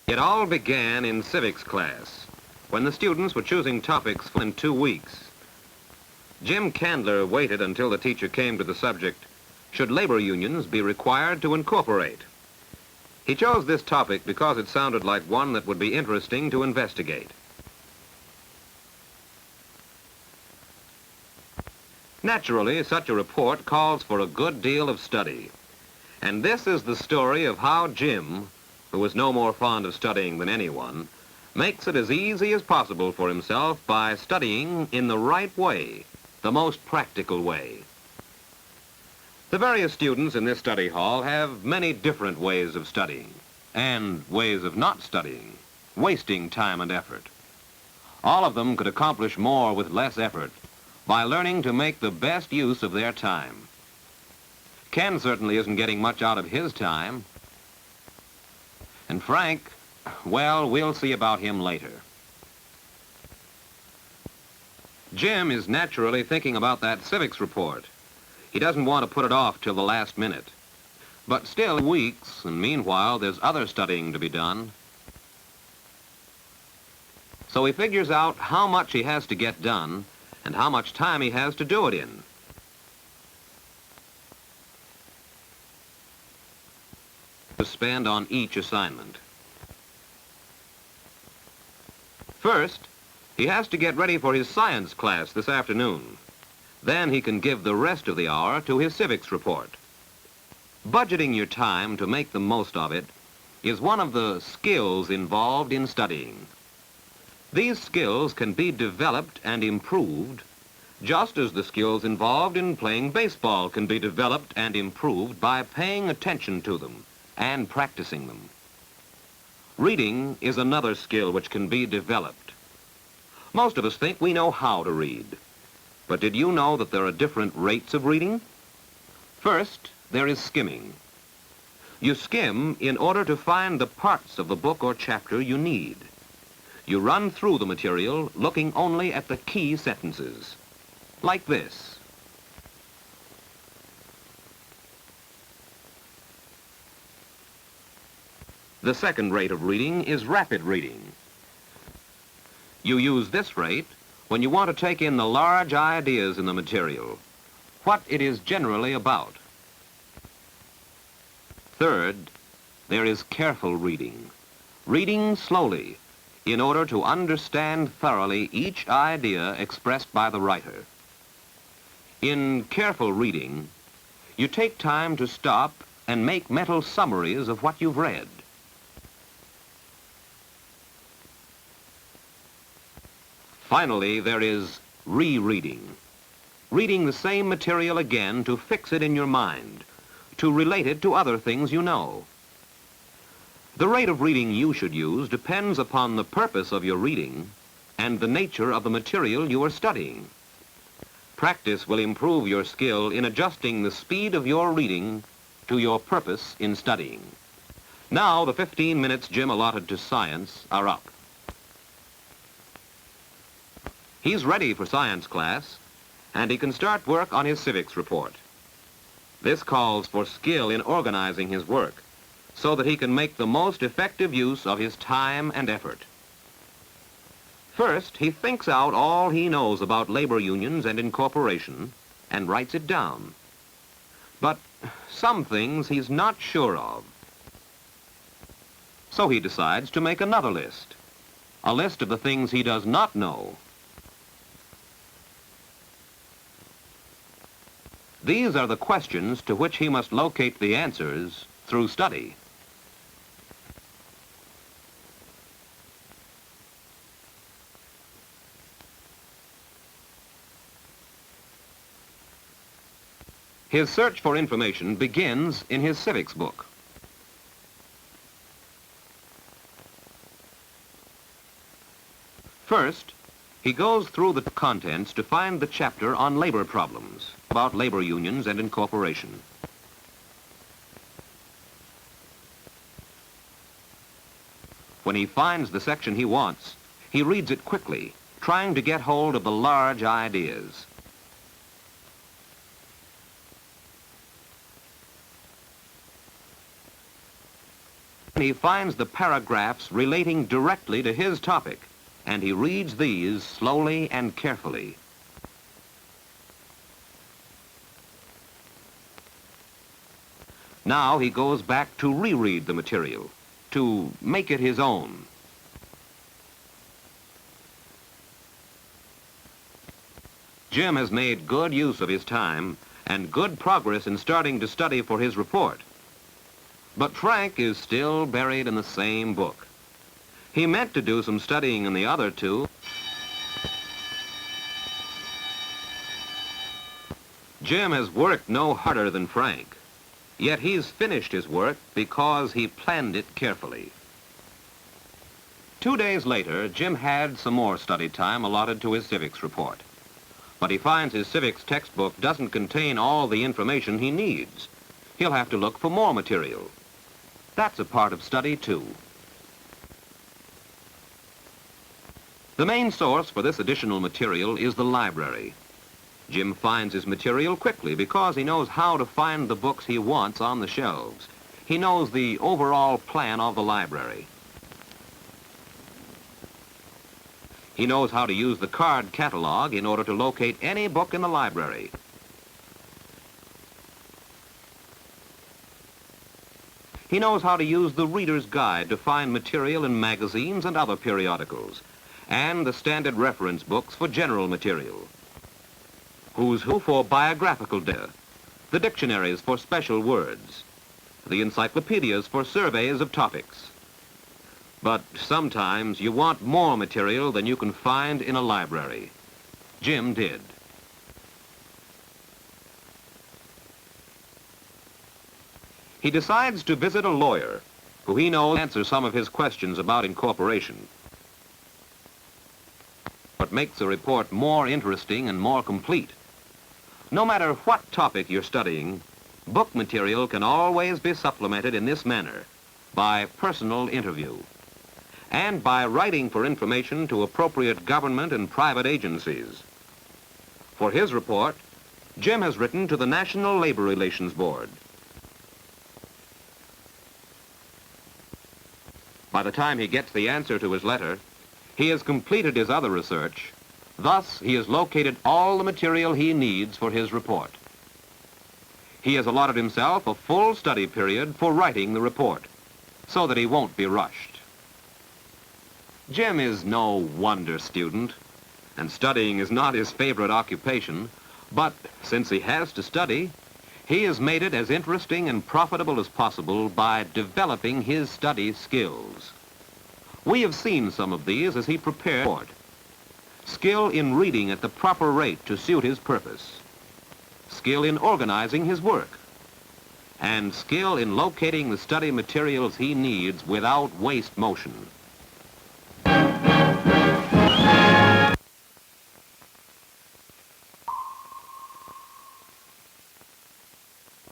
It all began in civics class, when the students were choosing topics in 2 weeks. Jim Chandler waited until the teacher came to the subject, should labor unions be required to incorporate? He chose this topic because it sounded like one that would be interesting to investigate. Naturally, such a report calls for a good deal of study. And this is the story of how Jim, who was no more fond of studying than anyone, makes it as easy as possible for himself by studying in the right way, the most practical way. The various students in this study hall have many different ways of studying and ways of not studying, wasting time and effort. All of them could accomplish more with less effort by learning to make the best use of their time. Ken certainly isn't getting much out of his time. And Frank, well, we'll see about him later. Jim is naturally thinking about that civics report. He doesn't want to put it off till the last minute. But still weeks, and meanwhile there's other studying to be done. So he figures out how much he has to get done and how much time he has to do it in. To spend on each assignment. First, he has to get ready for his science class this afternoon. Then he can give the rest of the hour to his civics report. Budgeting your time to make the most of it is one of the skills involved in studying. These skills can be developed and improved just as the skills involved in playing baseball can be developed and improved by paying attention to them and practicing them. Reading is another skill which can be developed. Most of us think we know how to read. But did you know that there are different rates of reading? First, there is skimming. You skim in order to find the parts of the book or chapter you need. You run through the material looking only at the key sentences, like this. The second rate of reading is rapid reading. You use this rate when you want to take in the large ideas in the material, what it is generally about. Third, there is careful reading. Reading slowly in order to understand thoroughly each idea expressed by the writer. In careful reading, you take time to stop and make mental summaries of what you've read. Finally, there is rereading. Reading the same material again to fix it in your mind, to relate it to other things you know. The rate of reading you should use depends upon the purpose of your reading and the nature of the material you are studying. Practice will improve your skill in adjusting the speed of your reading to your purpose in studying. Now, the 15 minutes Jim allotted to science are up. He's ready for science class, and he can start work on his civics report. This calls for skill in organizing his work so that he can make the most effective use of his time and effort. First, he thinks out all he knows about labor unions and incorporation and writes it down. But some things he's not sure of. So he decides to make another list, a list of the things he does not know. These are the questions to which he must locate the answers through study. His search for information begins in his civics book. First, he goes through the contents to find the chapter on labor problems, about labor unions and incorporation. When he finds the section he wants, he reads it quickly, trying to get hold of the large ideas. He finds the paragraphs relating directly to his topic, and he reads these slowly and carefully. Now he goes back to reread the material, to make it his own. Jim has made good use of his time and good progress in starting to study for his report. But Frank is still buried in the same book. He meant to do some studying in the other two. Jim has worked no harder than Frank, yet he's finished his work because he planned it carefully. 2 days later, Jim had some more study time allotted to his civics report. But he finds his civics textbook doesn't contain all the information he needs. He'll have to look for more material. That's a part of study, too. The main source for this additional material is the library. Jim finds his material quickly because he knows how to find the books he wants on the shelves. He knows the overall plan of the library. He knows how to use the card catalog in order to locate any book in the library. He knows how to use the reader's guide to find material in magazines and other periodicals, and the standard reference books for general material. Who's Who for biographical data, the dictionaries for special words, the encyclopedias for surveys of topics. But sometimes you want more material than you can find in a library. Jim did. He decides to visit a lawyer who he knows will answer some of his questions about incorporation. What makes a report more interesting and more complete. No matter what topic you're studying, book material can always be supplemented in this manner by personal interview and by writing for information to appropriate government and private agencies. For his report, Jim has written to the National Labor Relations Board. By the time he gets the answer to his letter, he has completed his other research. Thus, he has located all the material he needs for his report. He has allotted himself a full study period for writing the report, so that he won't be rushed. Jim is no wonder student, and studying is not his favorite occupation, but since he has to study, he has made it as interesting and profitable as possible by developing his study skills. We have seen some of these as he prepared for it. Skill in reading at the proper rate to suit his purpose, skill in organizing his work, and skill in locating the study materials he needs without waste motion.